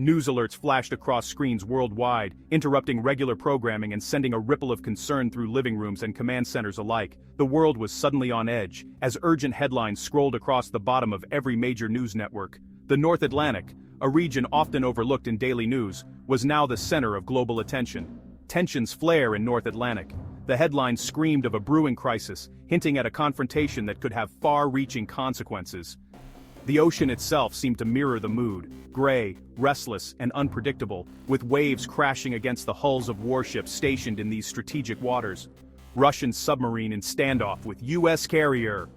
News alerts flashed across screens worldwide, interrupting regular programming and sending a ripple of concern through living rooms and command centers alike. The world was suddenly on edge, as urgent headlines scrolled across the bottom of every major news network. The North Atlantic, a region often overlooked in daily news, was now the center of global attention. Tensions flare in North Atlantic. The headlines screamed of a brewing crisis, hinting at a confrontation that could have far-reaching consequences. The ocean itself seemed to mirror the mood, gray, restless, and unpredictable, with waves crashing against the hulls of warships stationed in these strategic waters. Russian submarine in standoff with U.S. carrier.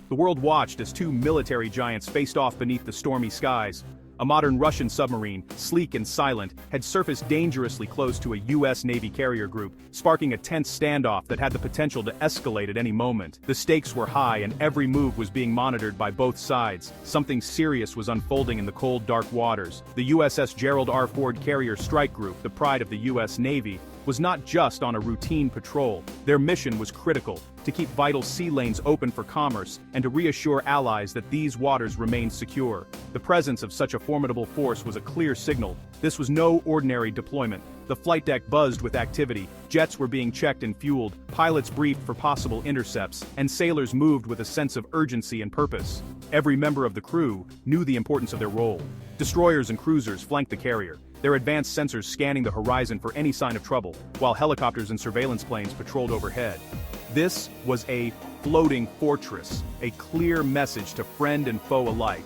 The world watched as two military giants faced off beneath the stormy skies. A modern Russian submarine, sleek and silent, had surfaced dangerously close to a U.S. Navy carrier group, sparking a tense standoff that had the potential to escalate at any moment. The stakes were high and every move was being monitored by both sides. Something serious was unfolding in the cold, dark waters. The USS Gerald R. Ford Carrier Strike Group, the pride of the U.S. Navy, was not just on a routine patrol. Their mission was critical: to keep vital sea lanes open for commerce and to reassure allies that these waters remained secure. The presence of such a formidable force was a clear signal. This was no ordinary deployment. The flight deck buzzed with activity, jets were being checked and fueled, pilots briefed for possible intercepts, and sailors moved with a sense of urgency and purpose. Every member of the crew knew the importance of their role. Destroyers and cruisers flanked the carrier, their advanced sensors scanning the horizon for any sign of trouble, while helicopters and surveillance planes patrolled overhead. This was a floating fortress, a clear message to friend and foe alike.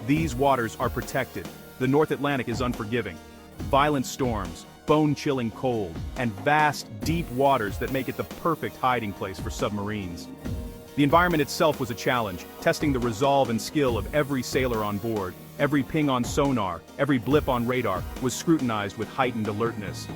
These waters are protected. The North Atlantic is unforgiving. Violent storms, bone-chilling cold, and vast, deep waters that make it the perfect hiding place for submarines. The environment itself was a challenge, testing the resolve and skill of every sailor on board. Every ping on sonar, every blip on radar, was scrutinized with heightened alertness.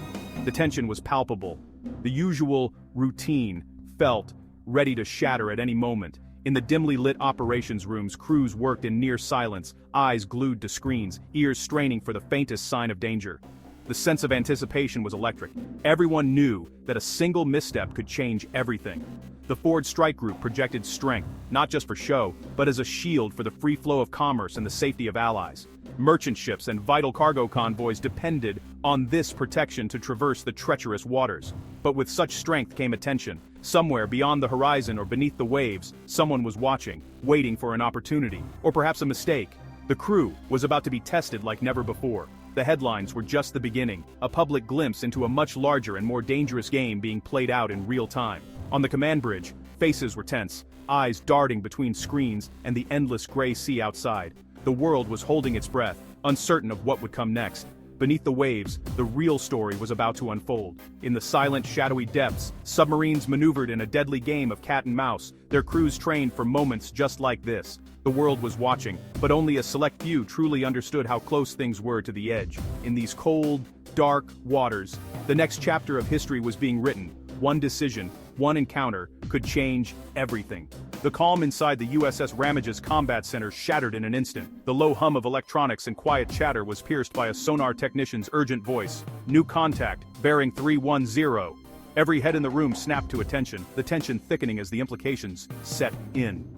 The tension was palpable. The usual routine felt ready to shatter at any moment. In the dimly lit operations rooms, crews worked in near silence, eyes glued to screens, ears straining for the faintest sign of danger. The sense of anticipation was electric. Everyone knew that a single misstep could change everything. The Ford Strike Group projected strength, not just for show, but as a shield for the free flow of commerce and the safety of allies. Merchant ships and vital cargo convoys depended on this protection to traverse the treacherous waters. But with such strength came attention. Somewhere beyond the horizon or beneath the waves, someone was watching, waiting for an opportunity, or perhaps a mistake. The crew was about to be tested like never before. The headlines were just the beginning, a public glimpse into a much larger and more dangerous game being played out in real time. On the command bridge, faces were tense, eyes darting between screens and the endless gray sea outside. The world was holding its breath, uncertain of what would come next. Beneath the waves, the real story was about to unfold. In the silent, shadowy depths, submarines maneuvered in a deadly game of cat and mouse, their crews trained for moments just like this. The world was watching, but only a select few truly understood how close things were to the edge. In these cold, dark waters, the next chapter of history was being written. One decision, one encounter, could change everything. The calm inside the USS Ramage's combat center shattered in an instant. The low hum of electronics and quiet chatter was pierced by a sonar technician's urgent voice. New contact, bearing 310. Every head in the room snapped to attention, the tension thickening as the implications set in.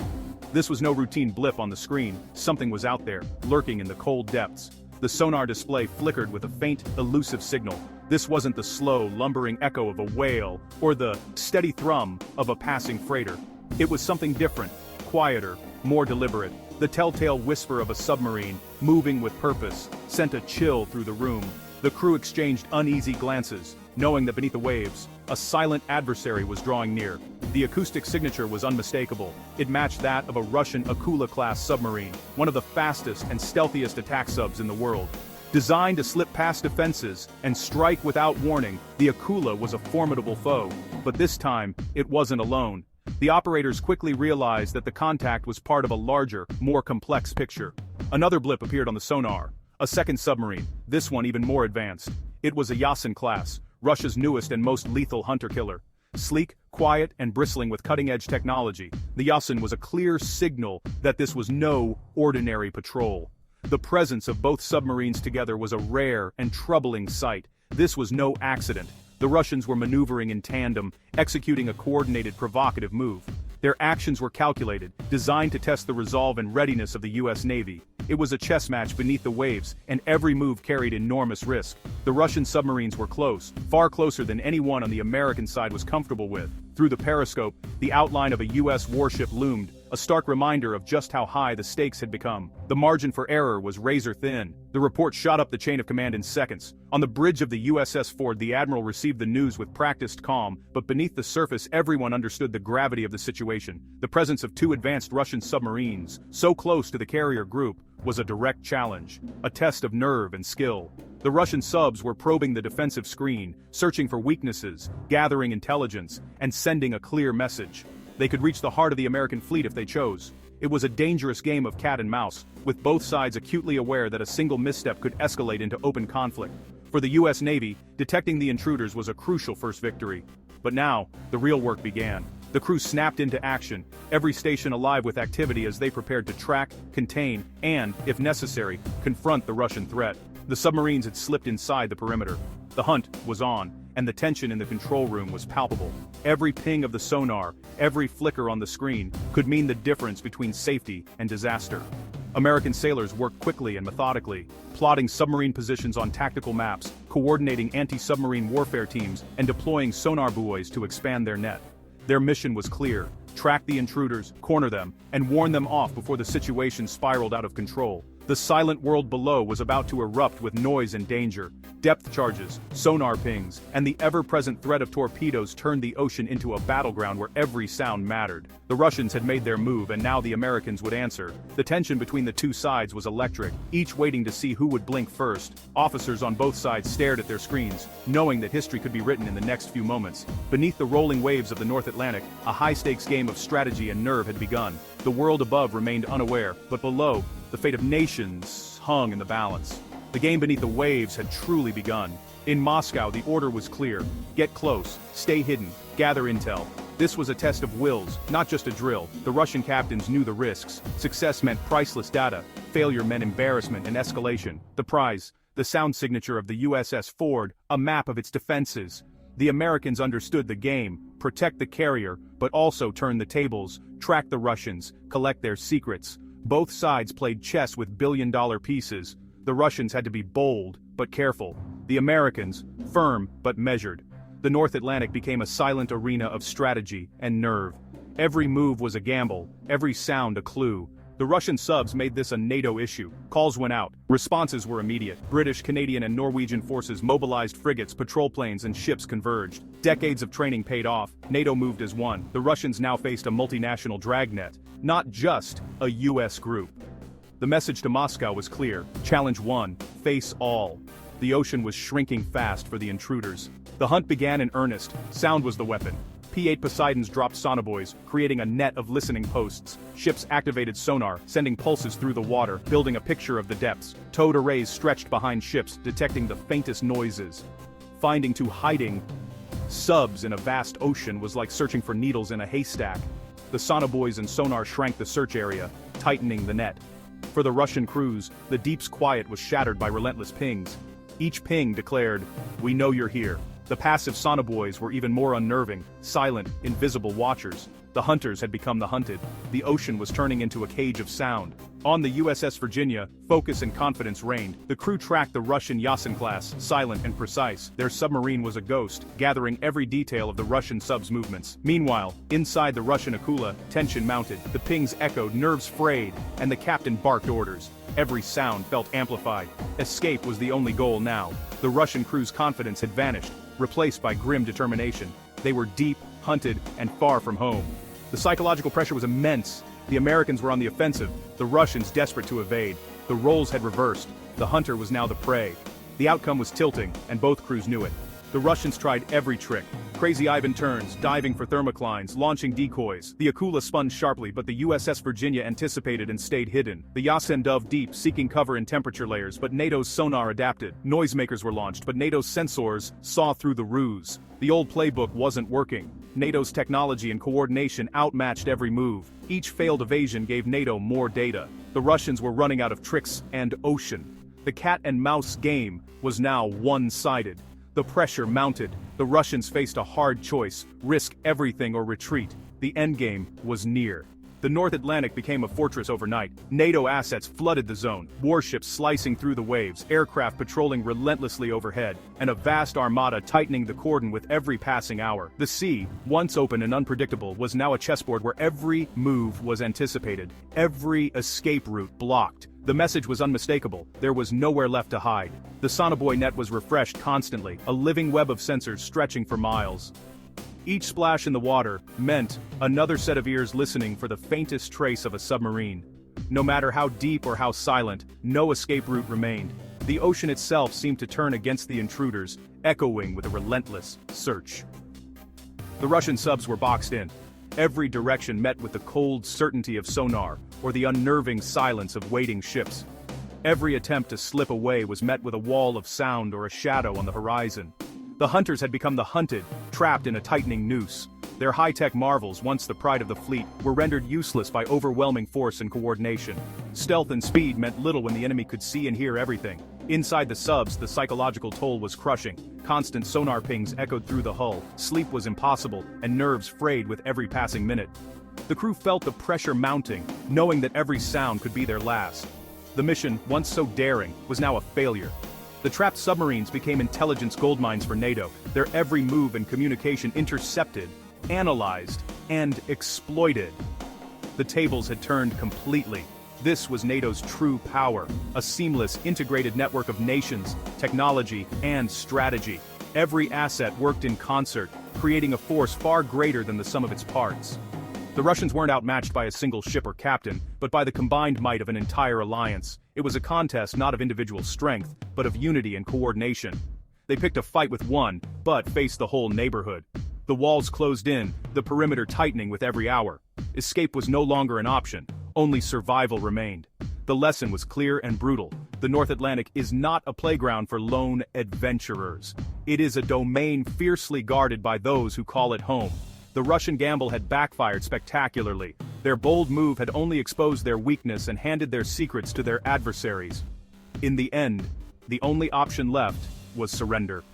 This was no routine blip on the screen. Something was out there, lurking in the cold depths. The sonar display flickered with a faint, elusive signal. This wasn't the slow, lumbering echo of a whale, or the steady thrum of a passing freighter. It was something different, quieter, more deliberate. The telltale whisper of a submarine, moving with purpose, sent a chill through the room. The crew exchanged uneasy glances, knowing that beneath the waves, a silent adversary was drawing near. The acoustic signature was unmistakable. It matched that of a Russian Akula-class submarine, one of the fastest and stealthiest attack subs in the world. Designed to slip past defenses and strike without warning, the Akula was a formidable foe. But this time, it wasn't alone. The operators quickly realized that the contact was part of a larger, more complex picture. Another blip appeared on the sonar. A second submarine, this one even more advanced. It was a Yasin class, Russia's newest and most lethal hunter-killer. Sleek, quiet, and bristling with cutting-edge technology, the Yasin was a clear signal that this was no ordinary patrol. The presence of both submarines together was a rare and troubling sight. This was no accident. The Russians were maneuvering in tandem, executing a coordinated, provocative move. Their actions were calculated, designed to test the resolve and readiness of the US Navy. It was a chess match beneath the waves, and every move carried enormous risk. The Russian submarines were close, far closer than anyone on the American side was comfortable with. Through the periscope, the outline of a US warship loomed, a stark reminder of just how high the stakes had become. The margin for error was razor thin. The report shot up the chain of command in seconds. On the bridge of the USS Ford, the admiral received the news with practiced calm, but beneath the surface everyone understood the gravity of the situation. The presence of two advanced Russian submarines, so close to the carrier group, was a direct challenge, a test of nerve and skill. The Russian subs were probing the defensive screen, searching for weaknesses, gathering intelligence, and sending a clear message. They could reach the heart of the American fleet if they chose. It was a dangerous game of cat and mouse, with both sides acutely aware that a single misstep could escalate into open conflict. For the US Navy, detecting the intruders was a crucial first victory. But now, the real work began. The crew snapped into action, every station alive with activity as they prepared to track, contain, and, if necessary, confront the Russian threat. The submarines had slipped inside the perimeter. The hunt was on, and the tension in the control room was palpable. Every ping of the sonar, every flicker on the screen, could mean the difference between safety and disaster. American sailors worked quickly and methodically, plotting submarine positions on tactical maps, coordinating anti-submarine warfare teams, and deploying sonar buoys to expand their net. Their mission was clear: track the intruders, corner them, and warn them off before the situation spiraled out of control. The silent world below was about to erupt with noise and danger. Depth charges, sonar pings, and the ever-present threat of torpedoes turned the ocean into a battleground where every sound mattered. The Russians had made their move, and now the Americans would answer. The tension between the two sides was electric, each waiting to see who would blink first. Officers on both sides stared at their screens, knowing that history could be written in the next few moments. Beneath the rolling waves of the North Atlantic, a high-stakes game of strategy and nerve had begun. The world above remained unaware, but below, the fate of nations hung in the balance. The game beneath the waves had truly begun. In Moscow, the order was clear: get close, stay hidden, gather intel. This was a test of wills, not just a drill. The Russian captains knew the risks. Success meant priceless data, failure meant embarrassment and escalation. The prize, the sound signature of the USS Ford, a map of its defenses. The Americans understood the game: protect the carrier, but also turn the tables, track the Russians, collect their secrets. Both sides played chess with billion-dollar pieces. The Russians had to be bold, but careful. The Americans, firm, but measured. The North Atlantic became a silent arena of strategy and nerve. Every move was a gamble, every sound a clue. The Russian subs made this a NATO issue. Calls went out. Responses were immediate. British, Canadian, and Norwegian forces mobilized frigates, patrol planes, and ships converged. Decades of training paid off. NATO moved as one. The Russians now faced a multinational dragnet, not just a US group. The message to Moscow was clear: challenge one, face all. The ocean was shrinking fast for the intruders. The hunt began in earnest. Sound was the weapon. P-8 Poseidons dropped sonobuoys, creating a net of listening posts. Ships activated sonar, sending pulses through the water, building a picture of the depths. Towed arrays stretched behind ships, detecting the faintest noises. Finding to hiding subs in a vast ocean was like searching for needles in a haystack. The sonobuoys and sonar shrank the search area, tightening the net. For the Russian crews, the deep's quiet was shattered by relentless pings. Each ping declared, "We know you're here." The passive sonobuoys were even more unnerving, silent, invisible watchers. The hunters had become the hunted. The ocean was turning into a cage of sound. On the USS Virginia, focus and confidence reigned. The crew tracked the Russian Yasen class, silent and precise. Their submarine was a ghost, gathering every detail of the Russian sub's movements. Meanwhile, inside the Russian Akula, tension mounted. The pings echoed, nerves frayed, and the captain barked orders. Every sound felt amplified. Escape was the only goal now. The Russian crew's confidence had vanished, replaced by grim determination. They were deep, hunted, and far from home. The psychological pressure was immense. The Americans were on the offensive, the Russians desperate to evade. The roles had reversed. The hunter was now the prey. The outcome was tilting, and both crews knew it. The Russians tried every trick. Crazy Ivan turns, diving for thermoclines, launching decoys. The Akula spun sharply, but the USS Virginia anticipated and stayed hidden. The Yasen dove deep, seeking cover in temperature layers, but NATO's sonar adapted. Noisemakers were launched, but NATO's sensors saw through the ruse. The old playbook wasn't working. NATO's technology and coordination outmatched every move. Each failed evasion gave NATO more data. The Russians were running out of tricks and ocean. The cat-and-mouse game was now one-sided. The pressure mounted. The Russians faced a hard choice: risk everything or retreat. the endgame was near. The North Atlantic became a fortress overnight. NATO assets flooded the zone, warships slicing through the waves, aircraft patrolling relentlessly overhead, and a vast armada tightening the cordon with every passing hour. The sea, once open and unpredictable, was now a chessboard where every move was anticipated, every escape route blocked. The message was unmistakable: there was nowhere left to hide. The sonobuoy net was refreshed constantly, a living web of sensors stretching for miles. Each splash in the water meant another set of ears listening for the faintest trace of a submarine. No matter how deep or how silent, no escape route remained. The ocean itself seemed to turn against the intruders, echoing with a relentless search. The Russian subs were boxed in. Every direction met with the cold certainty of sonar, or the unnerving silence of waiting ships. Every attempt to slip away was met with a wall of sound or a shadow on the horizon. The hunters had become the hunted, trapped in a tightening noose. Their high-tech marvels, once the pride of the fleet, were rendered useless by overwhelming force and coordination. Stealth and speed meant little when the enemy could see and hear everything. Inside the subs, the psychological toll was crushing. Constant sonar pings echoed through the hull, sleep was impossible, and nerves frayed with every passing minute. The crew felt the pressure mounting, knowing that every sound could be their last. The mission, once so daring, was now a failure. The trapped submarines became intelligence goldmines for NATO, their every move and communication intercepted, analyzed, and exploited. The tables had turned completely. This was NATO's true power, a seamless, integrated network of nations, technology, and strategy. Every asset worked in concert, creating a force far greater than the sum of its parts. The Russians weren't outmatched by a single ship or captain, but by the combined might of an entire alliance. It was a contest not of individual strength, but of unity and coordination. They picked a fight with one, but faced the whole neighborhood. The walls closed in, the perimeter tightening with every hour. Escape was no longer an option, only survival remained. The lesson was clear and brutal. The North Atlantic is not a playground for lone adventurers. It is a domain fiercely guarded by those who call it home. The Russian gamble had backfired spectacularly. Their bold move had only exposed their weakness and handed their secrets to their adversaries. In the end, the only option left was surrender.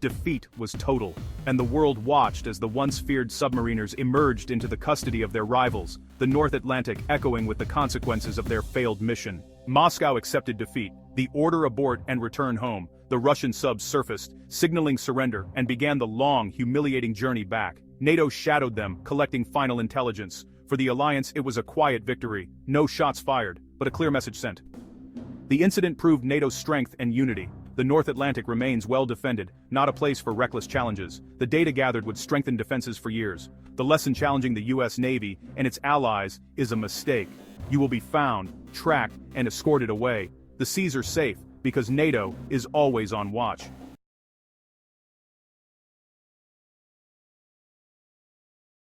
Defeat was total, and the world watched as the once feared submariners emerged into the custody of their rivals, the North Atlantic echoing with the consequences of their failed mission. Moscow accepted defeat, the order abort and return home. The Russian subs surfaced, signaling surrender, and began the long, humiliating journey back. NATO shadowed them, collecting final intelligence. For the Alliance, it was a quiet victory, no shots fired, but a clear message sent. The incident proved NATO's strength and unity. The North Atlantic remains well defended, not a place for reckless challenges. The data gathered would strengthen defenses for years. The lesson challenging the US Navy and its allies is a mistake. You will be found, tracked, and escorted away. The seas are safe, because NATO is always on watch.